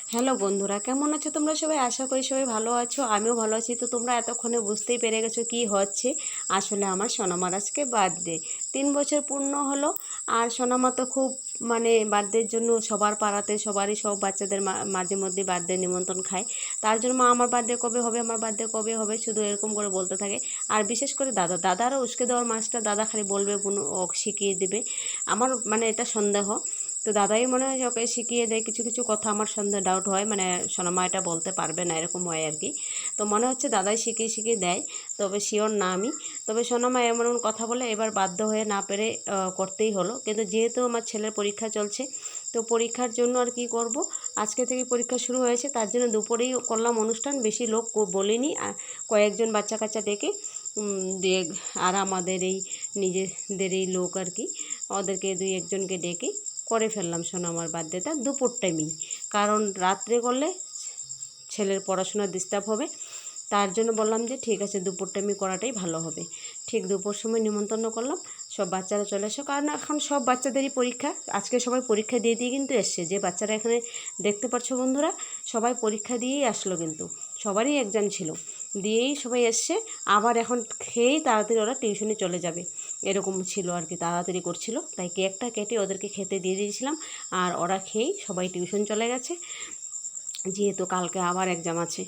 Hello বন্ধুরা, কেমন আছো তোমরা সবাই? আশা করি সবাই ভালো আছো, আমিও ভালো আছি। তো তোমরা এতক্ষণে বুঝতেই পেরে গেছো কি হচ্ছে। আসলে আমার সোনামার আজকে বার্থডে, 3 বছর পূর্ণ হলো। আর সোনামা তো খুব বার্থডের জন্য সবার পাড়াতে সবারই সব বাচ্চাদের মাঝে মধ্যে বার্থডে নিমন্ত্রণ খায়। তার জন্য মা আমার বার্থডে কবে হবে, আমার বার্থডে কবে হবে শুধু এরকম করে বলতে থাকে। আর বিশেষ করে দাদারও উস্কে দেওয়ার মাস্টার, দাদা খালি বলবে বোন ও শিখিয়ে দেবে। আমার এটা সন্দেহ। তো দাদাই মনে হয় যে ওকে শিখিয়ে দেয় কিছু কিছু কথা। আমার সন্দেহ ডাউট হয়, সোনামা এটা বলতে পারবে না, এরকম হয় আর কি। তো মনে হচ্ছে দাদাই শিখিয়ে শিখিয়ে দেয়, তবে শিওর না আমি। তবে সোনামা এমন এমন কথা বলে এবার বাধ্য হয়ে না পেরে করতেই হলো। কিন্তু যেহেতু আমার ছেলের পরীক্ষা চলছে, তো পরীক্ষার জন্য আর কি করব, আজকে থেকে পরীক্ষা শুরু হয়েছে, তার জন্য দুপুরেই করলাম অনুষ্ঠান। বেশি লোক বলিনি, কয়েকজন বাচ্চা কাচ্চা ডেকে দিয়ে, আর আমাদের এই নিজেদের এই লোক আর কি, ওদেরকে 2-1জনকে ডেকে করে ফেললাম সোনামার বার্থডেটা দুপুর টাইমেই। কারণ রাত্রে করলে ছেলের পড়াশোনা ডিস্টার্ব হবে। তার জন্য বললাম যে ঠিক আছে, দুপুর টাইমে করাটাই ভালো হবে। ঠিক দুপুর সময় নিমন্ত্রণ করলাম, সব বাচ্চারা চলে এসো। কারণ এখন সব বাচ্চাদেরই পরীক্ষা, আজকে সবাই পরীক্ষা দিয়ে দিয়ে কিন্তু এসছে। যে বাচ্চারা এখানে দেখতে পাচ্ছ বন্ধুরা, সবাই পরীক্ষা দিয়েই আসলো, কিন্তু সবারই এক্সাম ছিল, দিয়েই সবাই এসছে। আবার এখন খেয়েই তাড়াতাড়ি ওরা টিউশনে চলে যাবে, এরকম ছিল আর কি। তাড়াতাড়ি করছিল, তাই কেকটা কেটে ওদেরকে খেতে দিয়ে দিয়েছিলাম। আর ওরা খেয়েই সবাই টিউশন চলে গেছে, যেহেতু কালকে আবার এক্সাম আছে,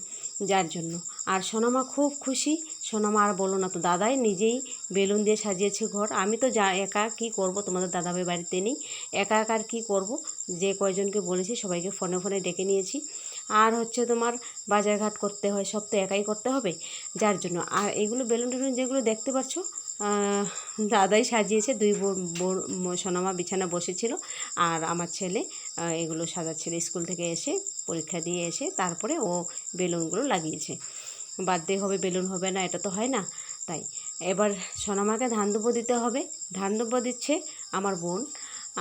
যার জন্য। আর সোনামা খুব খুশি। সোনামা আর বলো না, তো দাদাই নিজেই বেলুন দিয়ে সাজিয়েছে ঘর। আমি তো একা কি করব, তোমাদের দাদাভাই বাড়িতে নেই, একা একা আর কী করবো। যে কয়জনকে বলেছি সবাইকে ফোনে ফোনে ডেকে নিয়েছি। আর হচ্ছে তোমার বাজারঘাট করতে হয়, সব তো একাই করতে হবে, যার জন্য। আর এগুলো বেলুন টেলুন যেগুলো দেখতে পাচ্ছ, দাদাই সাজিয়েছে। সোনামা বিছানা বসেছিল, আর আমার ছেলে এগুলো সাজাচ্ছিল। স্কুল থেকে এসে, পরীক্ষা দিয়ে এসে তারপরে ও বেলুনগুলো লাগিয়েছে। বার্থডে হবে, বেলুন হবে না, এটা তো হয় না। তাই এবার সোনামাকে ধান দুব্বো দিতে হবে। ধান দুব্বো দিচ্ছে আমার বোন।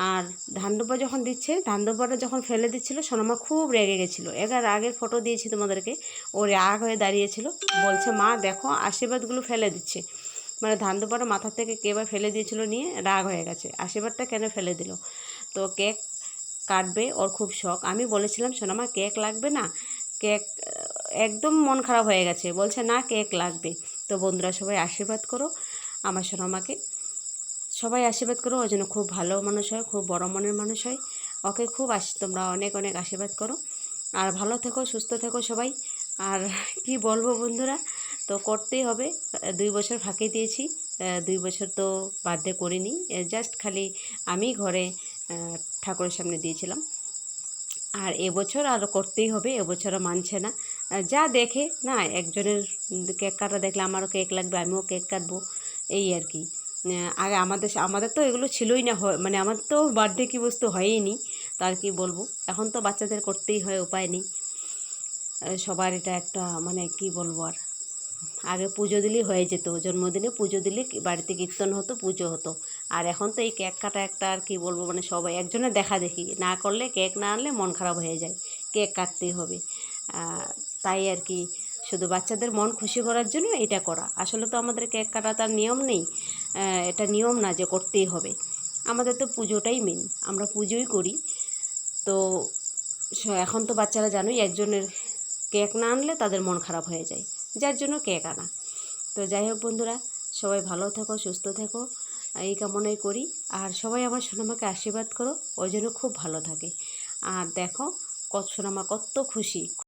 আর ধান দুব্বো যখন দিচ্ছে, ধান দুব্বোটা যখন ফেলে দিচ্ছিল, সোনামা খুব রেগে গেছিলো। এবার আগের ফটো দিয়েছি তোমাদেরকে, ও রাগ হয়ে দাঁড়িয়েছিল, বলছে মা দেখো আশীর্বাদগুলো ফেলে দিচ্ছে। ধান দুব্বোটা মাথার থেকে কেবার ফেলে দিয়েছিল, নিয়ে রাগ হয়ে গেছে, আশীর্বাদটা কেন ফেলে দিল। তো কেক কাটবে, ওর খুব শখ। আমি বলেছিলাম সোনামা কেক লাগবে না, কেক, একদম মন খারাপ হয়ে গেছে, বলছে না কেক লাগবে। তো বন্ধুরা সবাই আশীর্বাদ করো আমার সোনামাকে, সবাই আশীর্বাদ করো, ওই জন্য খুব ভালো মানুষ হয়, খুব বড় মনের মানুষ হয়। ওকে খুব তোমরা অনেক অনেক আশীর্বাদ করো। আর ভালো থেকো, সুস্থ থেকো সবাই। আর কি বলবো বন্ধুরা, তো করতেই হবে। 2 বছর ফাঁকি দিয়েছি, 2 বছর তো বার্থডে করিনি, জাস্ট খালি আমি ঘরে ঠাকুরের সামনে দিয়েছিলাম। আর এবছর আরও করতেই হবে, এবছরও মানছে না। যা দেখে না, একজনের কেক কাটা দেখলে আমারও কেক লাগবে, আমিও কেক কাটবো, এই আর কি। আগে আমাদের তো এগুলো ছিলই না, আমাদের তো বার্থডে কি বস্তু হয়ই নি। তার কি বলবো, এখন তো বাচ্চাদের করতেই হয়, উপায় নেই। সবার এটা একটা কি বলবো আর। আগে পুজো দিলেই হয়ে যেত, জন্মদিনে পুজো দিলে বাড়িতে কীর্তন হতো, পুজো হতো। আর এখন তো এই কেক কাটা একটা আর কি বলবো, সবাই একজনের দেখা দেখি না করলে, কেক না আনলে মন খারাপ হয়ে যায়, কেক কাটতেই হবে। তাই আর কি, শুধু বাচ্চাদের মন খুশি করার জন্য এটা করা। আসলে তো আমাদের কেক কাটা তার নিয়ম নেই, এটা নিয়ম না যে করতেই হবে। আমাদের তো পুজোটাই মেন, আমরা পুজোই করি। তো এখন তো বাচ্চারা জানোই, একজনের কেক না আনলে তাদের মন খারাপ হয়ে যায়, যার জন্য কেক আনা। তো যাই হোক বন্ধুরা, সবাই ভালো থেকো, সুস্থ থেকো, এই কামনাই করি। আর সবাই আমার সোনামাকে আশীর্বাদ করো, ওই জন্য খুব ভালো থাকে। আর দেখো সোনামা কত খুশি।